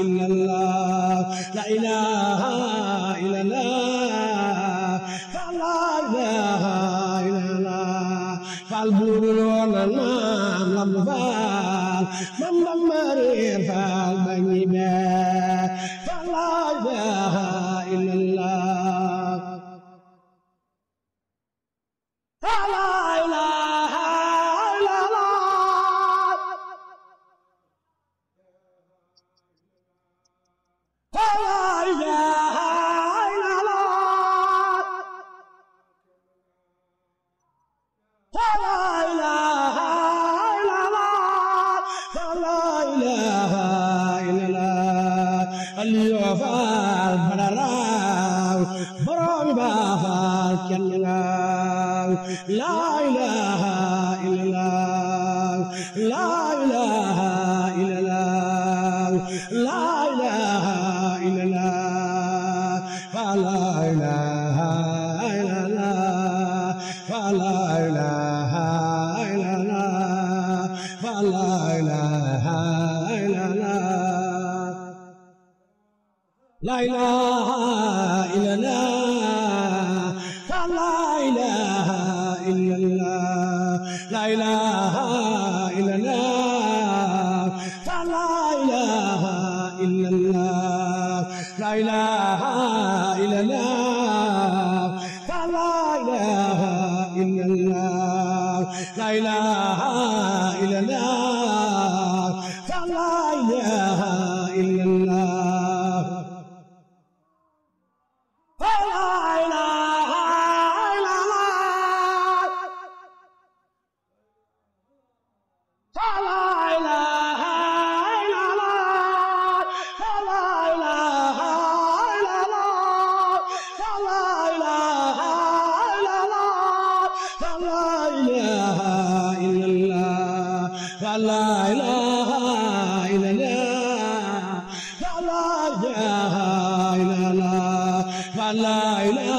إلا الله لا إله إلا الله فلا إله إلا الله فالبول وننام لم فال من مرير فالبني فلا إله إلا الله فلا إله إلا الله فلا إله إلا الله فلا إله إلا الله فلا إله إلا الله اليوفى البرراو برام بافال كنغاو لا إله إلا الله لا إله إلا الله لا إله إلا الله فلا إله إلا الله فلا إله إلا الله فلا إله إلا الله لا إله إلا الله فلا إله إلا الله لا إله إلا الله فلا إله إلا الله لا إله إلا الله فلا إله إلا الله لا إله إلا الله فلا إله إلا الله فلا إله إلا الله فلا إله إلا الله فلا إله إلا الله فلا إله إلا الله فلا إله إلا الله فلا إله إلا الله فلا إله إلا الله فلا إله إلا الله فلا إله إلا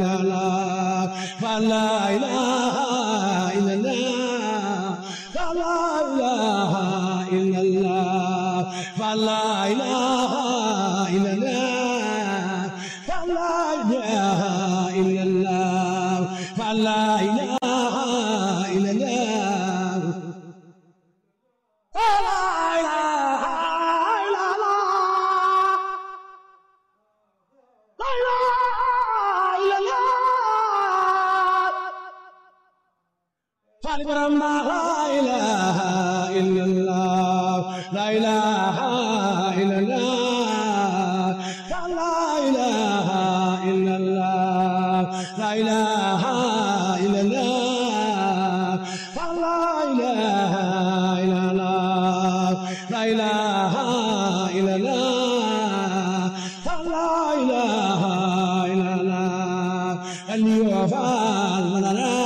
الله فلا إله إلا الله فلا إله إلا الله فلا إله إلا الله فلا إله إلا الله فلا إله إلا الله فلا إله إلا الله لا إله إلا الله فالبرم لا إله إلا الله لا إله إلا الله فلا إله إلا الله لا إله إلا الله فلا إله إلا الله لا إله إلا الله فلا إله إلا الله اليوفى المنى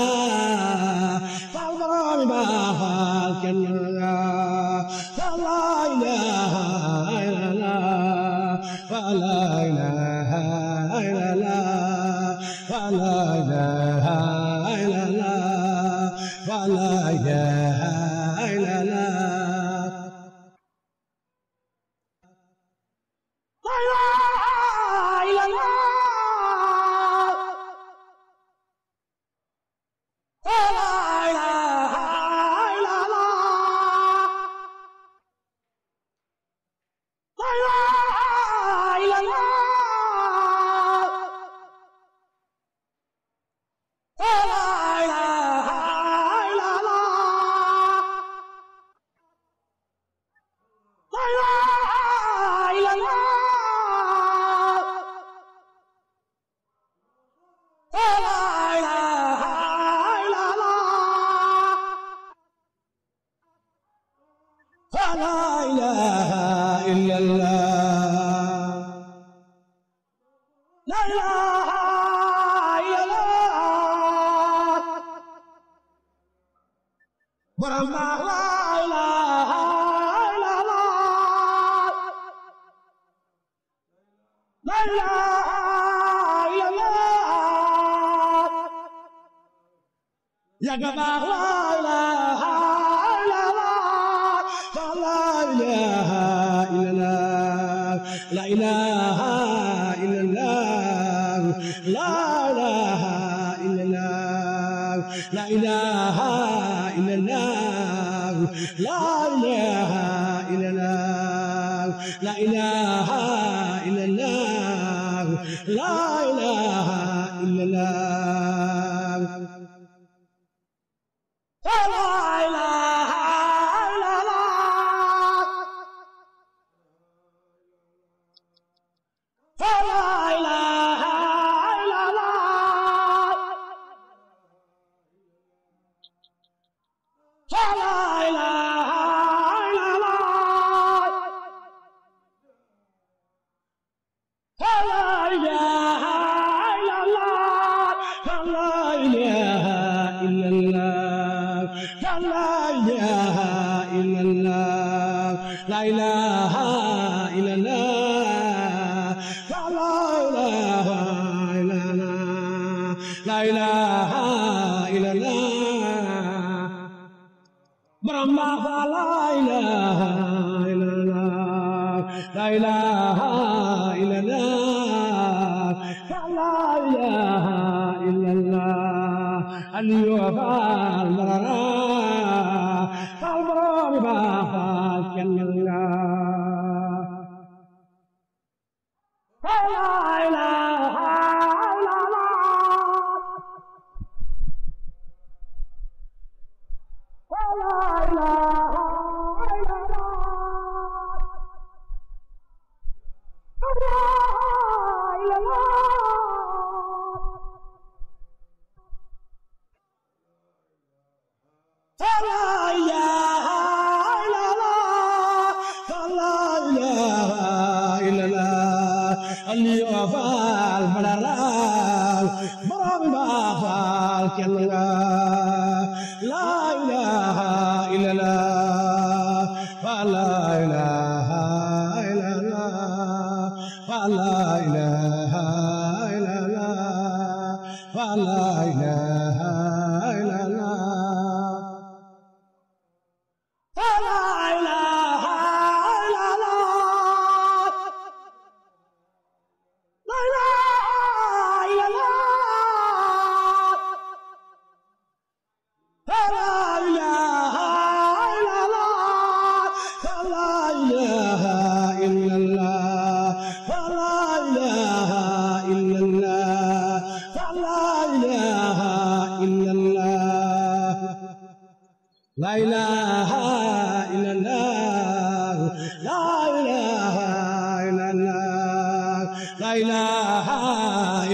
فالغرام بافال كنغا فلا إله إلا الله فلا إله إلا الله فلا إله إلا الله فلا إله إلا الله لا إله إلا الله فلا إله إلا الله لا إله إلا الله فلا إله إلا الله لا إله إلا الله فلا إله إلا الله فلا إله إلا الله لا إله إلا الله برما لا إله إلا الله لا إله إلا الله يا جماعة لا إله لا إله إلا الله لا إله إلا الله لا إله إلا الله لا إله إلا الله لا إله إلا الله لا إله إلا الله لا إله إلا الله لا إله إلا الله لا إله إلا الله لا إله إلا الله لا إله إلا الله لا إله إلا الله برما لا إله إلا الله لا إله إلا الله لا إله إلا الله اليوم البررة البرر بافك الله لا إله إلا الله لا إله إلا الله لا إله إلا الله لا إله إلا الله لا إله إلا الله اليوم البررة برم بافك الله لا إله إلا الله فلا إله إلا الله فلا إله إلا الله فلا إله إلا الله فلا إله إلا الله لا إله إلا الله فلا إله إلا الله فلا إله إلا الله فلا إله إلا الله فلا إله إلا الله لا إله إلا الله لا إله إلا الله لا إله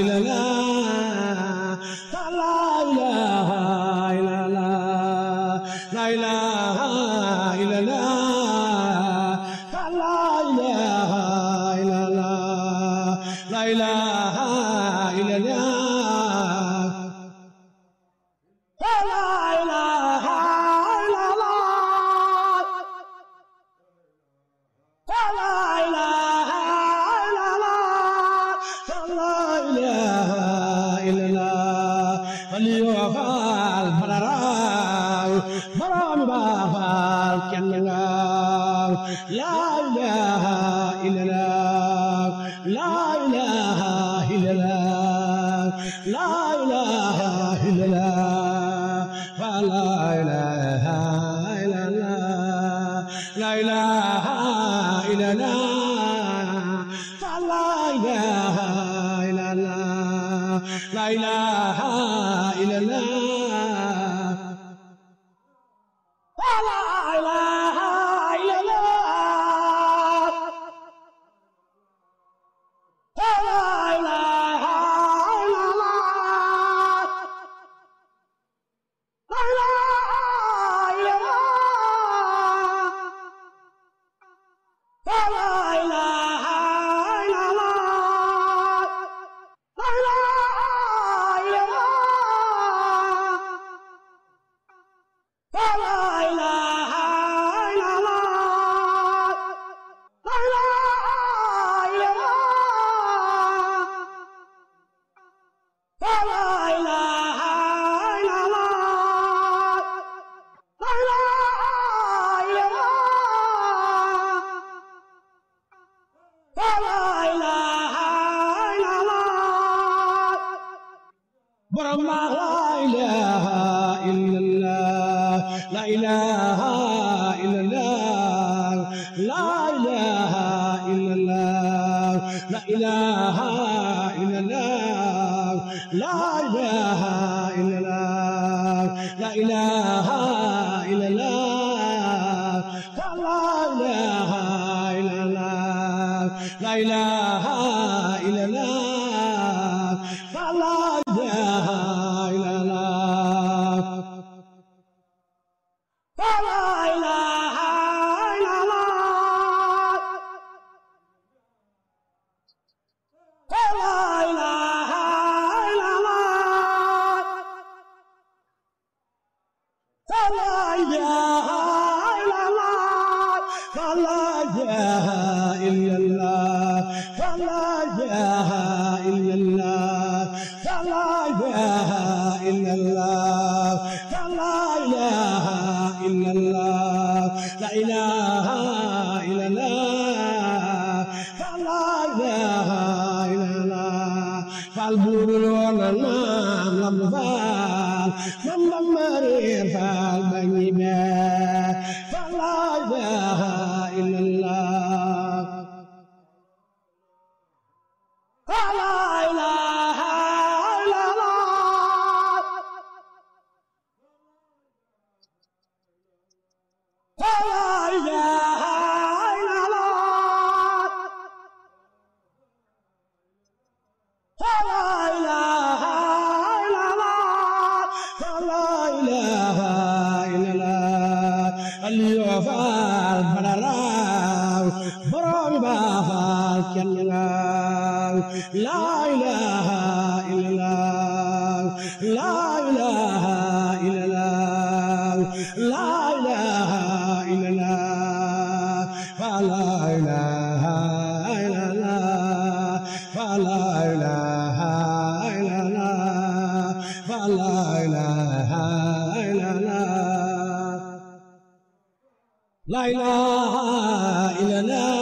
إلا الله لا إله إلا الله لا إله إلا الله لا إله إلا الله لا إله إلا الله لا إله إلا الله لا إله إلا الله لا إله إلا الله اليوم البررة برم بافك الله لا إله إلا الله لا إله إلا الله لا إله إلا الله فلا إله إلا الله لا إله إلا الله فلا إله إلا الله لا إله إلا الله فلا إله إلا الله فلا إله إلا الله لا إله إلا الله فلا إله إلا الله لا إله إلا الله فلا إله إلا الله لا إله إلا الله فلا إله إلا الله لا إله إلا الله فلا إله إلا الله برم لا إله ilaha illallah la ilaha illallah la ilaha illallah la ilaha illallah la ilaha illallah la ilaha illallah la ilaha illallah La ilaha illallah,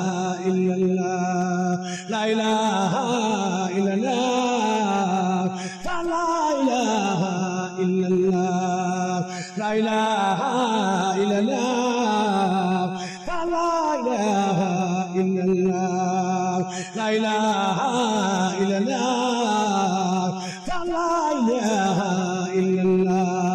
la ilaha illallah, la ilaha illallah, la ilaha illallah, la ilaha illallah, la ilaha illallah, la ilaha illallah, la ilaha illallah.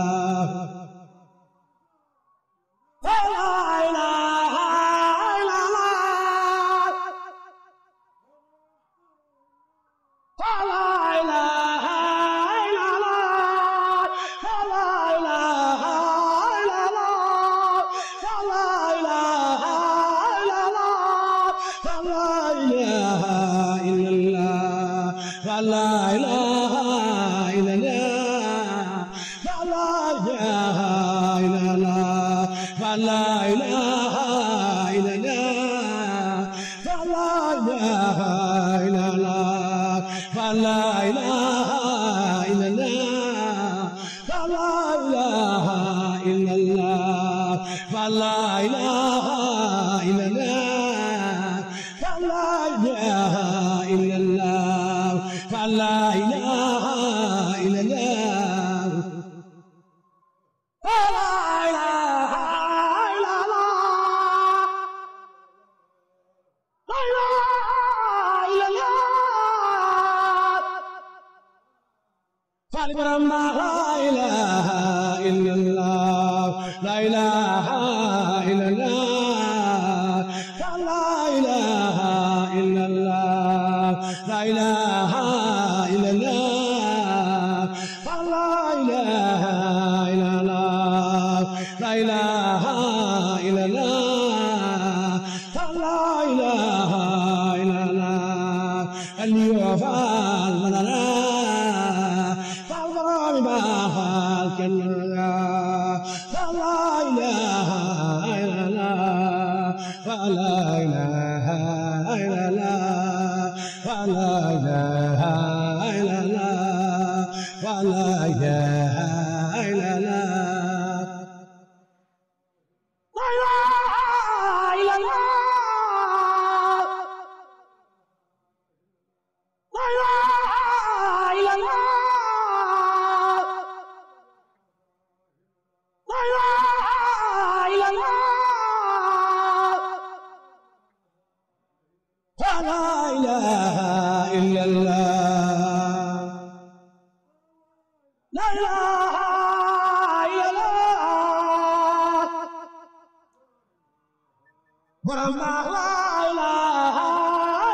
borom baax la ilaha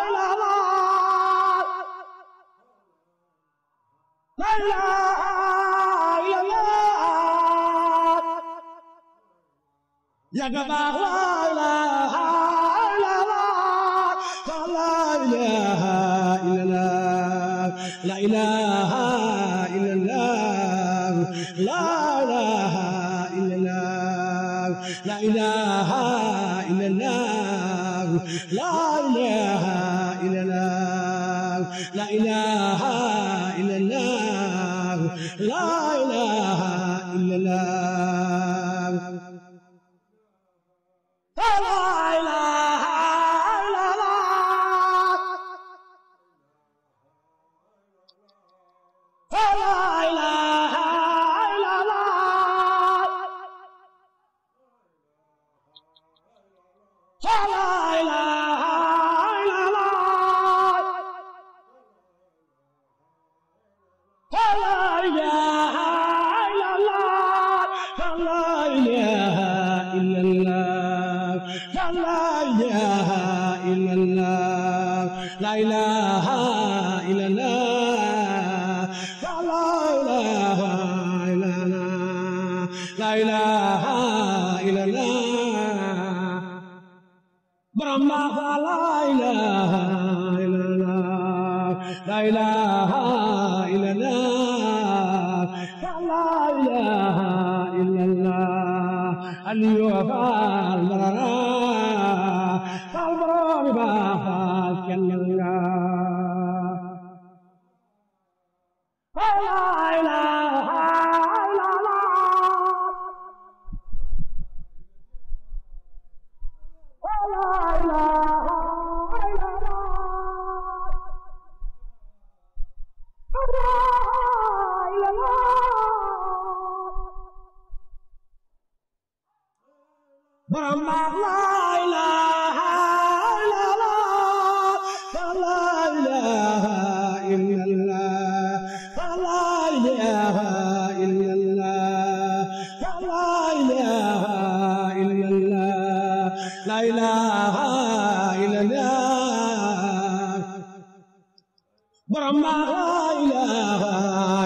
illallah la ilaha illallah yàgg baax la ilaha illallah la ilaha illallah la ilaha illallah la ilaha illallah la ilaha illallah la ilaha illallah la ilaha illallah la ilaha illallah La ilaha illallah la ilaha illallah borom baax la ilaha illallah la ilaha illallah la ilaha illallah aliyu faal barara faal borom baax kenn nga borom baax la ilaha illallah la ilaha illallah la ilaha illallah la ilaha illallah la ilaha illallah borom baax la ilaha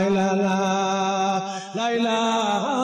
illallah la ilaha